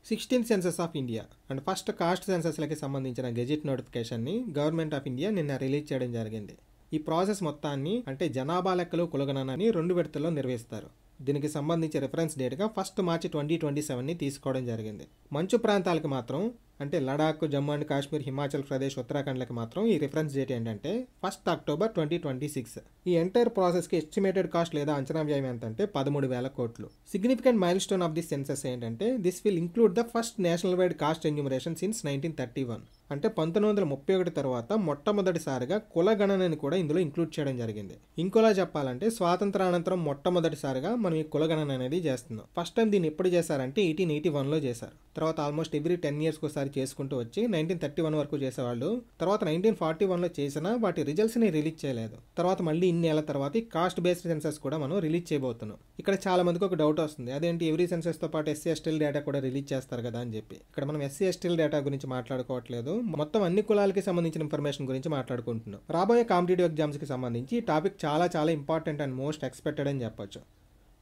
16th census of India and first caste సెన్సస్లకి సంబంధించిన gazette నోటిఫికేషన్ని గవర్నమెంట్ ఆఫ్ ఇండియా నిన్న రిలీజ్ చేయడం జరిగింది. ఈ ప్రాసెస్ మొత్తాన్ని అంటే జనాభా లెక్కలు కులగణనని 2 విడతల్లో నిర్వహిస్తారు. దీనికి సంబంధించి రిఫరెన్స్ డేట్గా 1 మార్చి 2027ని తీసుకోవడం జరిగింది. మంచు ప్రాంతాలకు మాత్రం అంటే లడాక్, జమ్మూ అండ్ కాశ్మీర్, హిమాచల్ ప్రదేశ్, ఉత్తరాఖండ్లకి మాత్రం ఈ రిఫరెన్స్ డేట్ ఏంటంటే 1 అక్టోబర్ 2026. ఈ ఎంటైర్ ప్రాసెస్కి ఎస్టిమేటెడ్ కాస్ట్ లేదా అంచనా వ్యయం ఎంతంటే 13,000 కోట్లు. Significant milestone of this census ఏంటంటే this will include the first national wide caste enumeration since 1931. అంటే 1931 తర్వాత మొట్టమొదటిసారిగా కుల గణనని కూడా ఇందులో ఇంక్లూడ్ చేయడం జరిగింది. ఇంకోలా చెప్పాలంటే స్వాతంత్రానంతరం మొట్టమొదటిసారిగా మనం ఈ కుల గణన అనేది చేస్తున్నాం. ఫస్ట్ టైం దీన్ని ఎప్పుడు చేశారంటే 1881లో చేశారు. తర్వాత ఆల్మోస్ట్ ఎవ్రీ 10 years ఒకసారి చేసుకుంటూ వచ్చి 1931 వరకు చేసేవాళ్ళు. తర్వాత 1941లో చేసినా వాటి రిజల్ట్స్ని రిలీజ్ చేయలేదు. తర్వాత మళ్ళీ ఇన్నేళ్ల తర్వాత ఈ కాస్ట్ బేస్డ్ సెన్సస్ కూడా మనం రిలీజ్ చేయబోతున్నాం. ఇక్కడ చాలా మందికి ఒక డౌట్ వస్తుంది, అదేంటి ఎవ్రీ సెన్సస్తో పాటు ఎస్సీ ఎస్టీల డేటా కూడా రిలీజ్ చేస్తారు కదా అని చెప్పి. ఇక్కడ మనం ఎస్సీ ఎస్టీల డేటా గురించి మాట్లాడుకోవట్లేదు, మొత్తం అన్ని కులాలకి సంబంధించిన ఇన్ఫర్మేషన్ గురించి మాట్లాడుకుంటున్నాం. రాబోయే కాంపిటేటివ్ ఎగ్జామ్స్కి సంబంధించి ఈ టాపిక్ చాలా చాలా ఇంపార్టెంట్ అండ్ మోస్ట్ ఎక్స్పెక్టెడ్ అని చెప్పొచ్చు.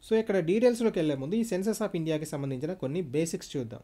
సో ఇక్కడ డీటెయిల్స్లోకి వెళ్లే ముందు ఈ సెన్సస్ ఆఫ్ ఇండియాకి సంబంధించిన కొన్ని బేసిక్స్ చూద్దాం.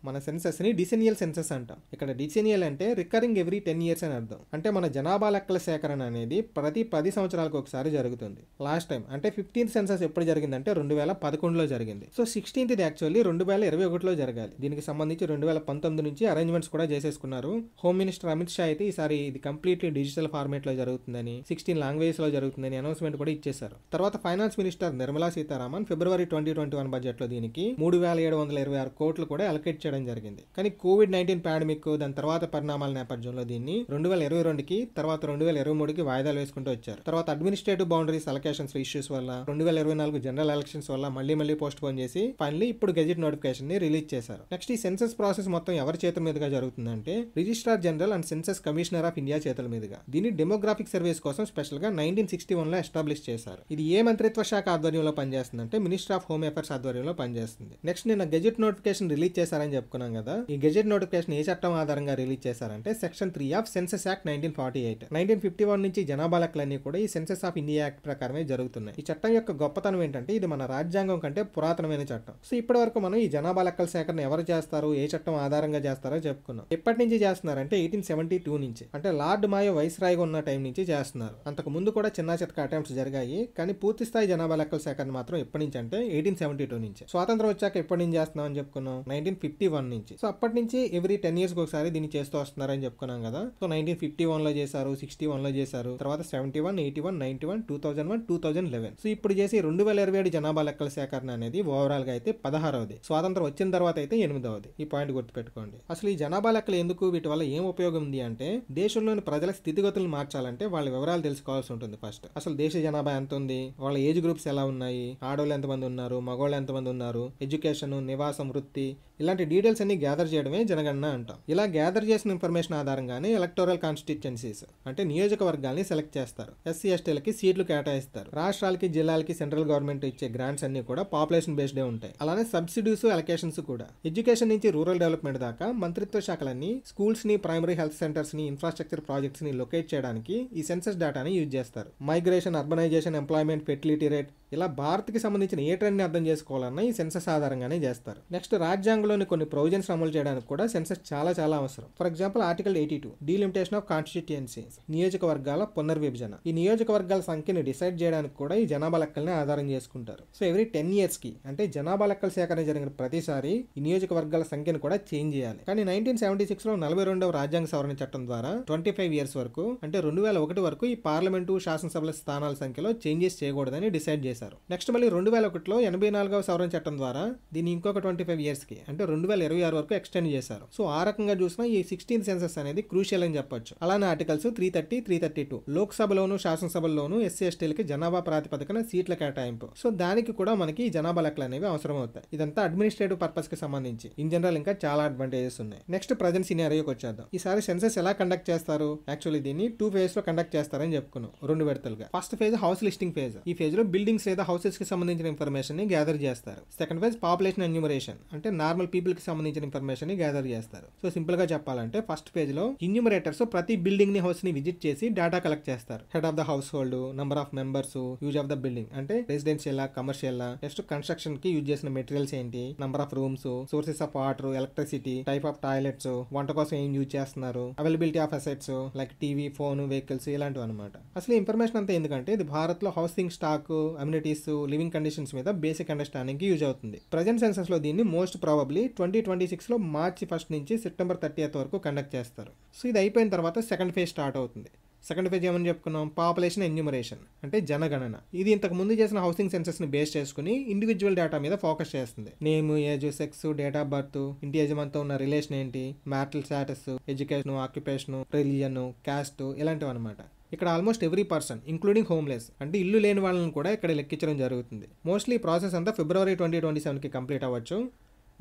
మన సెన్సస్ని డిసెనియల్ సెన్సస్ అంటాం. ఇక్కడ డిసెనియల్ అంటే రికరింగ్ ఎవ్రీ 10 years అని అర్థం. అంటే మన జనాభా లెక్కల సేకరణ అనేది ప్రతి 10 సంవత్సరాలకు ఒకసారి జరుగుతుంది. లాస్ట్ టైం అంటే 15th సెన్సస్ ఎప్పుడు జరిగిందంటే 2011లో జరిగింది. సో 16th యాక్చువల్లీ 2021లో జరగాలి. దీనికి సంబంధించి 2019 నుంచి అరేంజ్మెంట్స్ కూడా చేసేసుకున్నారు. హోమ్ మినిస్టర్ అమిత్ షా అయితే ఈసారి ఇది కంప్లీట్లీ డిజిటల్ ఫార్మేట్లో జరుగుతుందని, 16 లాంగ్వేజ్లో జరుగుతుందని అనౌన్స్మెంట్ కూడా ఇచ్చేశారు. తర్వాత ఫైనాన్స్ మినిస్టర్ నిర్మలా సీతారామన్ ఫిబ్రవరి 2021 బడ్జెట్లో దీనికి 3,726 కోట్లు కూడా అలొకేట్ చేయడం జరిగింది. కానీ కోవిడ్-19 పాండమిక్ దాని తర్వాత పరిణామాల నేపథ్యంలో దీన్ని 2022కి తర్వాత 2023కి వాయిదాలు వేసుకుంటూ వచ్చారు. తర్వాత అడ్మినిస్ట్రేటివ్ బౌండరీస్ అలొకేషన్స్ ఇష్యూస్ వల్ల 2024 జనరల్ ఎలక్షన్స్ వల్ల మళ్ళీ పోస్ట్ పోన్ చేసి ఫైనల్లీ ఇప్పుడు గెజిట్ నోటిఫికేషన్ ని రిలీజ్ చేశారు. నెక్స్ట్ ఈ సెన్సస్ ప్రాసెస్ మొత్తం ఎవరి చేతుల మీదుగా జరుగుతుందంటే registrar general and census commissioner of India చేతుల మీదుగా. దీన్ని డెమోగ్రాఫిక్ సర్వేస్ కోసం స్పెషల్ గా 1961లో ఎస్టాబ్లిష్ చేశారు. ఇది ఏ మంత్రిత్వ శాఖ ఆధ్వర్యంలో పనిచేస్తుందంటే మినిస్ట్రీ ఆఫ్ హోమ్ అఫైర్స్ ఆధ్వర్యంలో పనిచేస్తుంది. నెక్స్ట్ నిన్న గెజిట్ నోటిఫికేషన్ రిలీజ్ చేశారని చెప్పుకున్నాం కదా. ఈ గెజెట్ నోటిఫికేషన్ ఏ చట్టం ఆధారంగా రిలీజ్ చేశారంటే సెక్షన్ 3 ఆఫ్ సెన్సస్ యాక్ట్ 1948. 1951 నుంచి జనాభా లెక్కలన్నీ కూడా ఈ సెన్సస్ ఆఫ్ ఇండియా యాక్ట్ ప్రకారమే జరుగుతున్నాయి. ఈ చట్టం యొక్క గొప్పతనం ఏంటంటే ఇది మన రాజ్యాంగం కంటే పురాతనమైన చట్టం. సో ఇప్పటి వరకు మనం ఈ జనాభా లెక్కల సేకరణ ఎవరు చేస్తారు, ఏ చట్టం ఆధారంగా చేస్తారో చెప్పుకున్నాం. ఎప్పటి నుంచి చేస్తున్నారంటే 1872 నుంచి, అంటే లార్డ్ మాయో వైస్రాయ్గా ఉన్న టైం నుంచి చేస్తున్నారు. అంతకు ముందు కూడా చిన్న చితక అటెంప్ట్స్ జరిగాయి, కానీ పూర్తి స్థాయి జనాభా లెక్కల సేకరణ మాత్రం ఎప్పటి నుంచి అంటే 1872 నుంచి. స్వాతంత్రం వచ్చాక ఎప్పటి నుంచి చేస్తున్నాం అని చెప్పుకున్నాం 1951 నుంచి. సో అప్పటి నుంచి ఎవ్రీ 10 years ఒకసారి దీన్ని చేస్తూ వస్తున్నారని చెప్పుకున్నాం కదా. సో 1951లో చేశారు, 61లో చేశారు, తర్వాత 71, 81, 91, 2001, 2011. సో ఇప్పుడు చేసి 2027 జనాభా లెక్కల సేకరణ అనేది ఓవరాల్ గా అయితే 16వది. స్వాతంత్రం వచ్చిన తర్వాత అయితే 8వది. ఈ పాయింట్ గుర్తుపెట్టుకోండి. అసలు ఈ జనాభా లెక్కలు ఎందుకు, వీటి వల్ల ఏం ఉపయోగం ఉంది అంటే దేశంలోని ప్రజల స్థితిగతులను మార్చాలంటే వాళ్ళ వివరాలు తెలుసుకోవాల్సి ఉంటుంది. ఫస్ట్ అసలు దేశ జనాభా ఎంత ఉంది, వాళ్ళ ఏజ్ గ్రూప్స్ ఎలా ఉన్నాయి, ఆడవాళ్ళు ఎంతమంది ఉన్నారు, మగవాళ్ళు ఎంతమంది ఉన్నారు, ఎడ్యుకేషన్, నివాసం, వృత్తి, ఇలాంటి డీటెయిల్స్ అన్ని గ్యాదర్ చేయడమే జనగణన అంటాం. ఇలా గ్యాదర్ చేసిన ఇన్ఫర్మేషన్ ఆధారంగానే ఎలక్టోరల్ కాన్స్టిట్యుయెన్సీస్ అంటే నియోజకవర్గాల్ని సెలెక్ట్ చేస్తారు. ఎస్సీ ఎస్టీలకి సీట్లు కేటాయిస్తారు. రాష్ట్రాలకి, జిల్లాలకి సెంట్రల్ గవర్నమెంట్ ఇచ్చే గ్రాంట్స్ అన్ని కూడా పాపులేషన్ బేస్డే ఉంటాయి. అలానే సబ్సిడీస్, అలొకేషన్స్ కూడా. ఎడ్యుకేషన్ నుంచి రూరల్ డెవలప్మెంట్ దాకా మంత్రిత్వ శాఖలన్నీ స్కూల్స్ ని, ప్రైమరీ హెల్త్ సెంటర్స్ ని, ఇన్ఫ్రాస్ట్రక్చర్ ప్రాజెక్ట్స్ ని లొకేట్ చేయడానికి ఈ సెన్సస్ డేటాని యూజ్ చేస్తారు. Migration, urbanization, employment, fertility rate, ఇలా భారత్కి సంబంధించిన ఏ ట్రెండ్ ని అర్థం చేసుకోవాలన్నా ఈ సెన్సస్ ఆధారంగానే చేస్తారు. నెక్స్ట్ రాజ్యాంగంలోని కొన్ని ప్రొవిజన్స్ అమలు చేయడానికి కూడా సెన్సస్ చాలా అవసరం. For example article 82 delimitation of constituencies, నియోజకవర్గాల పునర్విభజన. ఈ నియోజకవర్గాల సంఖ్యని డిసైడ్ చేయడానికి కూడా ఈ జనాభా లెక్కల్ని ఆధారం చేసుకుంటారు. సో ఎవ్రీ 10 years కి అంటే జనాభా లెక్కల సేకరణ జరిగిన ప్రతిసారి ఈ నియోజకవర్గాల సంఖ్యను కూడా చేంజ్ చేయాలి. కానీ 1976లో 42వ రాజ్యాంగ సవరణ చట్టం ద్వారా 25 years వరకు అంటే 2001 వరకు ఈ పార్లమెంటు, శాసనసభల స్థానాల సంఖ్యలో చేంజెస్ చేయకూడదని డిసైడ్ చేశారు. నెక్స్ట్ మళ్ళీ 2001లో 84వ సవరణ చట్టం ద్వారా దీన్ని ఇంకొక 25 years కి అంటే 2026 వరకు ఎక్స్టెండ్ చేశారు. సో ఆ రకంగా చూసినా ఈ 16th సెన్సస్ అనేది క్రూషియల్ అని చెప్పొచ్చు. అలానే ఆర్టికల్స్ 330, 332 లోక్సభలోను, శాసనసభల్లోను ఎస్సీ ఎస్టీలకి జనాభా ప్రాతిపదికన సీట్ల కేటాయింపు. సో దానికి కూడా మనకి జనాభా లెక్కలు అనేవి అవసరం అవుతాయి. ఇదంతా అడ్మినిస్ట్రేటివ్ పర్పస్ కి సంబంధించి. ఇన్ జనరల్ ఇంకా చాలా అడ్వాంటేజెస్ ఉన్నాయి. నెక్స్ట్ ప్రజెంట్ సినారియోకి వచ్చేద్దాం. ఈసారి సెన్సస్ ఎలా కండక్ట్ చేస్తారు? యాక్చువల్లీ దీన్ని 2 phases లో కండక్ట్ చేస్తారని చెప్పుకున్నాం, 2 విడతలుగా. First phase house listing phase. ఈ ఫేజ్ లో బిల్డింగ్స్ లేదా హౌసెస్ కి సంబంధించిన ఇన్ఫర్మేషన్ ని గ్యాదర్ చేస్తారు. సెకండ్ ఫేజ్ పాపులేషన్ ఎన్యూమరేషన్ అంటే నార్మల్ పీపుల్ కి సంబంధించిన ఇన్ఫర్మేషన్ ని గ్యాదర్ చేస్తారు. సో సింపుల్ గా చెప్పాలంటే ఫస్ట్ పేజ్ లో ఇన్యూమరేటర్స్ ప్రతి బిల్డింగ్ ని హౌస్ ని విజిట్ చేసి డేటా కలెక్ట్ చేస్తారు. Head of the house hold, number of members, use of the building అంటే రెసిడెన్షియల్, కమర్షియల్, నెక్స్ట్ కన్స్ట్రక్షన్ కి యూజ్ చేసిన మెటీరియల్స్ ఏంటి, number of rooms, sources of water, electricity, type of toilets, వంట కోసం ఏం use చేస్తున్నారు, availability of assets like TV, phone, vehicles ఇలాంటివి అనమాట. అసలు ఇన్ఫర్మేషన్ అంతా ఎందుకంటే ఇది భారత్ లో housing stock, amenities, living conditions మీద బేసిక్ అండర్స్టాండింగ్ కి యూజ్ అవుతుంది. ప్రజెంట్ సెన్సస్ లో దీన్ని మోస్ట్ ప్రాబబ్లీ 2026 లో మార్చి 1 నుంచి సెప్టెంబర్ 30 వరకు కండక్ట్ చేస్తారు. సో ఇది అయిపోయిన తర్వాత సెకండ్ ఫేజ్ స్టార్ట్ అవుతుంది. సెకండ్ ఫేజ్ ఏమని చెప్పుకున్నాం, పాపులేషన్ ఎన్యూమరేషన్ అంటే జనగణన. ఇది ఇంతకు ముందు చేసిన హౌసింగ్ సెన్సస్ ని బేస్ చేసుకుని ఇండివిజువల్ డేటా మీద ఫోకస్ చేస్తుంది. Name, age, sex, date of birth, ఇంటి యజమానితో ఉన్న రిలేషన్ ఏంటి, marital status, education, occupation, religion, cost ఇలాంటివి అనమాట. ఇక్కడ almost every person including homeless అంటే ఇల్లు లేని వాళ్ళని కూడా ఇక్కడ లెక్కించడం జరుగుతుంది. మోస్ట్లీ ప్రాసెస్ అంతా ఫిబ్రవరి 2027కి కంప్లీట్ అవ్వచ్చు.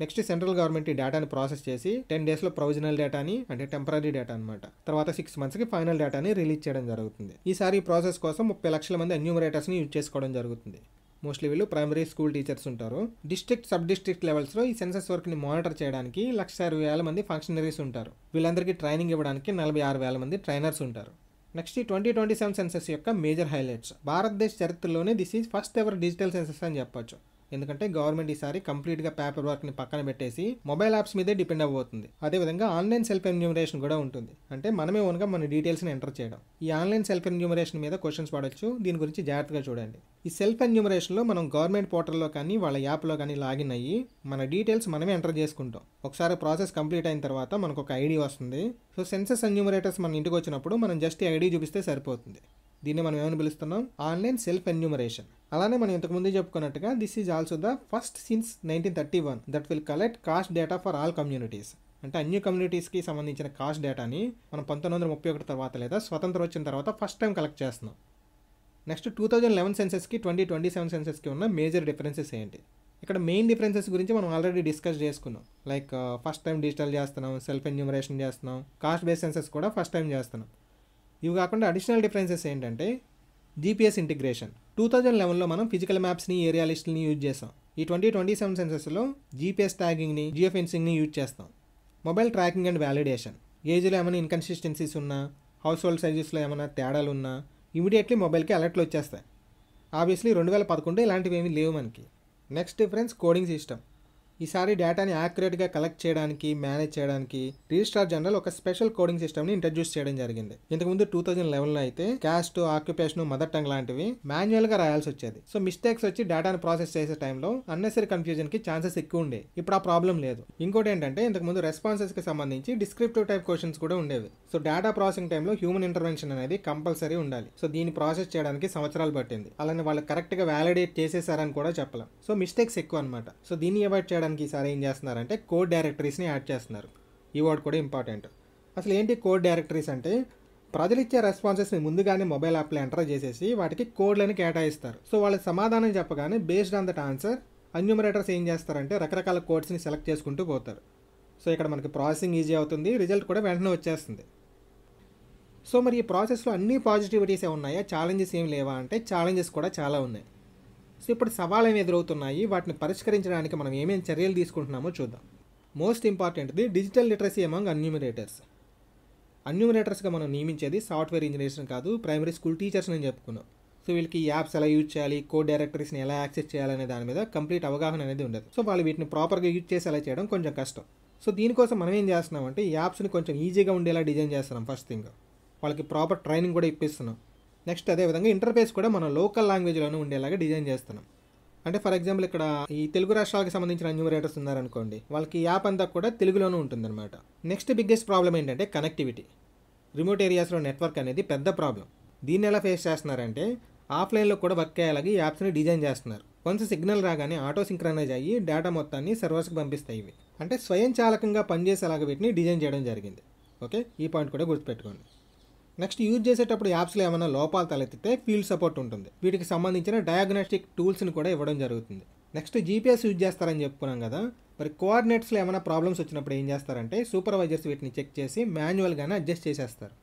నెక్స్ట్ సెంట్రల్ గవర్నమెంట్ ఈ డేటాని ప్రాసెస్ చేసి 10 డేస్లో ప్రొవిజనల్ డేటాని అంటే టెంపరీ డేటా అనమాట, తర్వాత 6 మంత్స్కి ఫైనల్ డేటాని రిలీజ్ చేయడం జరుగుతుంది. ఈసారి ఈ ప్రాసెస్ కోసం 30 లక్షల మంది ఎన్యూమరేటర్స్ని యూజ్ చేసుకోవడం జరుగుతుంది. మోస్ట్లీ వీళ్ళు ప్రైమరీ స్కూల్ టీచర్స్ ఉంటారు. డిస్ట్రిక్ట్, సబ్ డిస్ట్రిక్ట్ లెవెల్స్లో ఈ సెన్సస్ వర్క్ని మానిటర్ చేయడానికి 1,60,000 మంది ఫంక్షనరీస్ ఉంటారు. వీళ్ళందరికీ ట్రైనింగ్ ఇవ్వడానికి 46,000 మంది ట్రైనర్స్ ఉంటారు. నెక్స్ట్ ఈ 2027 సెన్సస్ యొక్క మేజర్ హైలైట్స్. భారతదేశ చరిత్రలోనే this is first ever digital census అని చెప్పొచ్చు. ఎందుకంటే గవర్నమెంట్ ఈసారి కంప్లీట్గా పేపర్ వర్క్ని పక్కన పెట్టేసి మొబైల్ యాప్స్ మీదే డిపెండ్ అవ్వబోతుంది. అదేవిధంగా ఆన్లైన్ సెల్ఫ్ ఎన్యూమరేషన్ కూడా ఉంటుంది. అంటే మనమే ఓన్గా మన డీటెయిల్స్ని ఎంటర్ చేయడం. ఈ ఆన్లైన్ సెల్ఫ్ ఎన్యూమరేషన్ మీద క్వశ్చన్స్ పడవచ్చు. దీని గురించి జాగ్రత్తగా చూడండి. ఈ సెల్ఫ్ ఎన్యూమరేషన్లో మనం గవర్నమెంట్ పోర్టల్లో కానీ వాళ్ళ యాప్లో కానీ లాగిన్ అయ్యి మన డీటెయిల్స్ మనమే ఎంటర్ చేసుకుంటాం. ఒకసారి ప్రాసెస్ కంప్లీట్ అయిన తర్వాత మనకు ఒక ఐడి వస్తుంది. సో సెన్సస్ ఎన్యూమరేటర్స్ మన ఇంటికి వచ్చినప్పుడు మనం జస్ట్ ఈ ఐడి చూపిస్తే సరిపోతుంది. దీన్ని మనం ఏమని పిలుస్తున్నాం, ఆన్లైన్ సెల్ఫ్ ఎన్యూమరేషన్. అలానే మనం ఇంతకుముందు చెప్పుకున్నట్టుగా this is also the first since 1931 that will collect caste data for all communities. అంటే అన్ని కమ్యూనిటీస్కి సంబంధించిన కాస్ట్ డేటాని మనం 1931 తర్వాత లేదా స్వతంత్రం వచ్చిన తర్వాత ఫస్ట్ టైం కలెక్ట్ చేస్తున్నాం. నెక్స్ట్ 2011 సెన్సెస్కి 2027 సెన్సెస్కి ఉన్న మేజర్ డిఫరెన్సెస్ ఏంటి? ఇక్కడ మెయిన్ డిఫరెన్సెస్ గురించి మనం ఆల్రెడీ డిస్కస్ చేసుకున్నాం. లైక్ ఫస్ట్ టైం డిజిటల్ చేస్తున్నాం, సెల్ఫ్ ఎన్యూమరేషన్ చేస్తున్నాం, కాస్ట్ బేస్డ్ సెన్సెస్ కూడా ఫస్ట్ టైం చేస్తున్నాం. ఇవి కాకుండా అడిషనల్ డిఫరెన్సెస్ ఏంటంటే జీపీఎస్ ఇంటిగ్రేషన్. 2011లో మనం ఫిజికల్ మ్యాప్స్ని, ఏరియా లిస్టులని యూజ్ చేస్తాం. ఈ 2027 సెన్సెస్లో జీపీఎస్ ట్యాగింగ్ని, జియో ఫెన్సింగ్ని యూజ్ చేస్తాం. Mobile tracking and validation. ఏజ్లో ఏమైనా ఇన్కన్సిస్టెన్సీస్ ఉన్నా, హౌస్ హోల్డ్ సైజెస్లో ఏమైనా తేడాలు ఉన్నా ఇమీడియట్లీ మొబైల్కి అలర్ట్లు వచ్చేస్తాయి. ఆబ్వియస్లీ 2011 ఇలాంటివి ఏమీ లేవు మనకి. Next difference coding system. ఈసారి డేటాని యాక్యురేట్గా కలెక్ట్ చేయడానికి, మేనేజ్ చేయడానికి రిజిస్ట్రార్ జనరల్ ఒక స్పెషల్ కోడింగ్ సిస్టమ్ని ఇంట్రడ్యూస్ చేయడం జరిగింది. ఇంతకుముందు 2011లో అయితే క్యాస్ట్, ఆక్యుపేషన్, మదర్ టంగ్ లాంటివి మాన్యువల్గా రాయాల్సి వచ్చేది. సో మిస్టేక్స్ వచ్చి డేటాను ప్రాసెస్ చేసే టైంలో అన్నెసరీ కన్ఫ్యూజన్కి ఛాన్సెస్ ఎక్కువ ఉండే. ఇప్పుడు ఆ ప్రాబ్లం లేదు. ఇంకోటి ఏంటంటే ఇంతకుముందు రెస్పాన్సెస్కి సంబంధించి డిస్క్రిప్టివ్ టైప్ క్వశ్చన్స్ కూడా ఉండేవి. సో డేటా ప్రాసెసింగ్ టైంలో హ్యూమన్ ఇంటర్వెన్షన్ అనేది కంపల్సరీ ఉండాలి. సో దీన్ని ప్రాసెస్ చేయడానికి సంవత్సరాలు పట్టింది. అలానే వాళ్ళు కరెక్ట్గా వ్యాలిడేట్ చేసేసారని కూడా చెప్పలేం. సో మిస్టేక్స్ ఎక్కువ అనమాట. సో దీన్ని అవాయిడ్ చేయడానికి ఈసారి ఏం చేస్తున్నారంటే కోడ్ డైరెక్టరీస్ని యాడ్ చేస్తున్నారు. ఈ వర్డ్ కూడా ఇంపార్టెంట్. అసలు ఏంటి కోడ్ డైరెక్టరీస్ అంటే ప్రజలు ఇచ్చే రెస్పాన్సెస్ని ముందుగానే మొబైల్ యాప్లో ఎంటర్ చేసేసి వాటికి కోడ్లని కేటాయిస్తారు. సో వాళ్ళకి సమాధానం చెప్పగానే based on that answer enumerators ఏం చేస్తారంటే రకరకాల కోడ్స్ని సెలెక్ట్ చేసుకుంటూ పోతారు. సో ఇక్కడ మనకి ప్రాసెసింగ్ ఈజీ అవుతుంది, రిజల్ట్ కూడా వెంటనే వచ్చేస్తుంది. సో మరి ఈ ప్రాసెస్లో అన్ని పాజిటివిటీసే ఉన్నాయా, ఛాలెంజెస్ ఏం లేవా అంటే ఛాలెంజెస్ కూడా చాలా ఉన్నాయి. సో ఇప్పుడు సవాళ్ళు ఏమి ఎదురవుతున్నాయి, వాటిని పరిష్కరించడానికి మనం ఏమేమి చర్యలు తీసుకుంటున్నామో చూద్దాం. మోస్ట్ ఇంపార్టెంట్ది డిజిటల్ లిటరసీ అమంగ్ ఎన్యూమరేటర్స్. ఎన్యూమరేటర్స్గా మనం నియమించేది సాఫ్ట్వేర్ ఇంజనీర్స్ని కాదు, ప్రైమరీ స్కూల్ టీచర్స్ అని చెప్పుకున్నాం. సో వీళ్ళకి యాప్స్ ఎలా యూజ్ చేయాలి, కోడ్ డైరెక్టరీస్ని ఎలా యాక్సెస్ చేయాలనే దాని మీద కంప్లీట్ అవగాహన అనేది ఉండదు. సో వాళ్ళు వీటిని ప్రాపర్గా యూజ్ చేసి అలా చేయడం కొంచెం కష్టం. సో దీనికోసం మనం ఏం చేస్తున్నామంటే ఈ యాప్స్ని కొంచెం ఈజీగా ఉండేలా డిజైన్ చేస్తున్నాం. ఫస్ట్ థింగ్ వాళ్ళకి ప్రాపర్ ట్రైనింగ్ కూడా ఇప్పిస్తున్నాం. నెక్స్ట్ అదేవిధంగా ఇంటర్ఫేస్ కూడా మనం లోకల్ లాంగ్వేజ్లోనే ఉండేలాగా డిజైన్ చేస్తున్నాం. అంటే ఫర్ ఎగ్జాంపుల్ ఇక్కడ ఈ తెలుగు రాష్ట్రాలకు సంబంధించిన ఎన్యూమరేటర్స్ ఉన్నారనుకోండి, వాళ్ళకి యాప్ అంతా కూడా తెలుగులోనే ఉంటుందన్నమాట. నెక్స్ట్ బిగ్గెస్ట్ ప్రాబ్లం ఏంటంటే కనెక్టివిటీ. రిమోట్ ఏరియాస్లో నెట్వర్క్ అనేది పెద్ద ప్రాబ్లం. దీన్ని ఎలా ఫేస్ చేస్తున్నారంటే ఆఫ్లైన్లో కూడా వర్క్ అయ్యేలాగా ఈ యాప్స్ని డిజైన్ చేస్తున్నారు. వన్స్ సిగ్నల్ రాగానే ఆటో సింక్రనైజ్ అయ్యి డేటా మొత్తాన్ని సర్వర్స్కి పంపిస్తాయి. ఇవి అంటే స్వయంచాలకంగా పనిచేసేలాగా వీటిని డిజైన్ చేయడం జరిగింది. ఓకే, ఈ పాయింట్ కూడా గుర్తుపెట్టుకోండి. నెక్స్ట్ యూజ్ చేసేటప్పుడు యాప్స్లో ఏమైనా లోపాలు తలెత్తితే ఫీల్డ్ సపోర్ట్ ఉంటుంది. వీటికి సంబంధించిన డయాగ్నోస్టిక్ టూల్స్ని కూడా ఇవ్వడం జరుగుతుంది. నెక్స్ట్ జీపీఎస్ యూజ్ చేస్తారని చెప్పుకున్నాం కదా, మరి కోఆర్డినేట్స్లో ఏమైనా ప్రాబ్లమ్స్ వచ్చినప్పుడు ఏం చేస్తారంటే సూపర్వైజర్స్ వీటిని చెక్ చేసి మాన్యువల్గానే అడ్జస్ట్ చేసేస్తారు.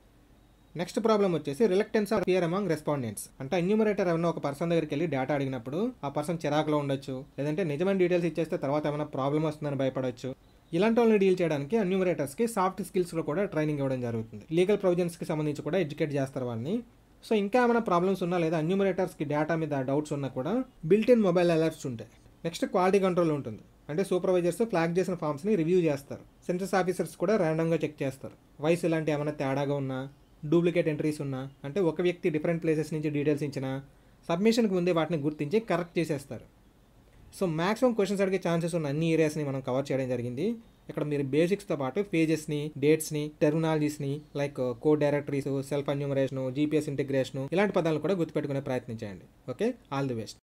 నెక్స్ట్ ప్రాబ్లం వచ్చేసి reluctance or fear among respondents. అంటే ఎన్యూమరేటర్ ఏమైనా ఒక పర్సన్ దగ్గరికి వెళ్ళి డేటా అడిగినప్పుడు ఆ పర్సన్ చిరాకులో ఉండొచ్చు, లేదంటే నిజమైన డీటెయిల్స్ ఇచ్చేస్తే తర్వాత ఏమైనా ప్రాబ్లం వస్తుందని భయపడవచ్చు. ఇలాంటి వాళ్ళని డీల్ చేయడానికి అన్యూమరేటర్స్కి సాఫ్ట్ స్కిల్స్లో కూడా ట్రైనింగ్ ఇవ్వడం జరుగుతుంది. లీగల్ ప్రొవిజన్స్కి సంబంధించి కూడా ఎడ్యుకేట్ చేస్తారు వాళ్ళని. సో ఇంకా ఏమైనా ప్రాబ్లమ్స్ ఉన్నా లేదా అన్యూమరేటర్స్కి డేటా మీద డౌట్స్ ఉన్నా కూడా బిల్ట్ ఇన్ మొబైల్ అలర్ట్స్ ఉంటాయి. నెక్స్ట్ క్వాలిటీ కంట్రోల్ ఉంటుంది. అంటే సూపర్వైజర్స్ ఫ్లాగ్ చేసిన ఫామ్స్ని రివ్యూ చేస్తారు. సెన్సస్ ఆఫీసర్స్ కూడా ర్యాండమ్గా చెక్ చేస్తారు. వయసు ఇలాంటి ఏమైనా తేడాగా ఉన్నా, డూప్లికేట్ ఎంట్రీస్ ఉన్నా, అంటే ఒక వ్యక్తి డిఫరెంట్ ప్లేసెస్ నుంచి డీటెయిల్స్ ఇచ్చినా సబ్మిషన్కి ముందే వాటిని గుర్తించి కరెక్ట్ చేసేస్తారు. సో మ్యాక్సిమం క్వశ్చన్స్ అడిగే ఛాన్సెస్ ఉన్న అన్ని ఏరియాస్ని మనం కవర్ చేయడం జరిగింది. ఇక్కడ మీరు బేసిక్స్తో పాటు పేజెస్ని, డేట్స్ని, టెర్మినాలజీస్ని like code directories, self enumeration, GPS integration ఇలాంటి పదాలను కూడా గుర్తుపెట్టుకునే ప్రయత్నించండి. Okay, all the best.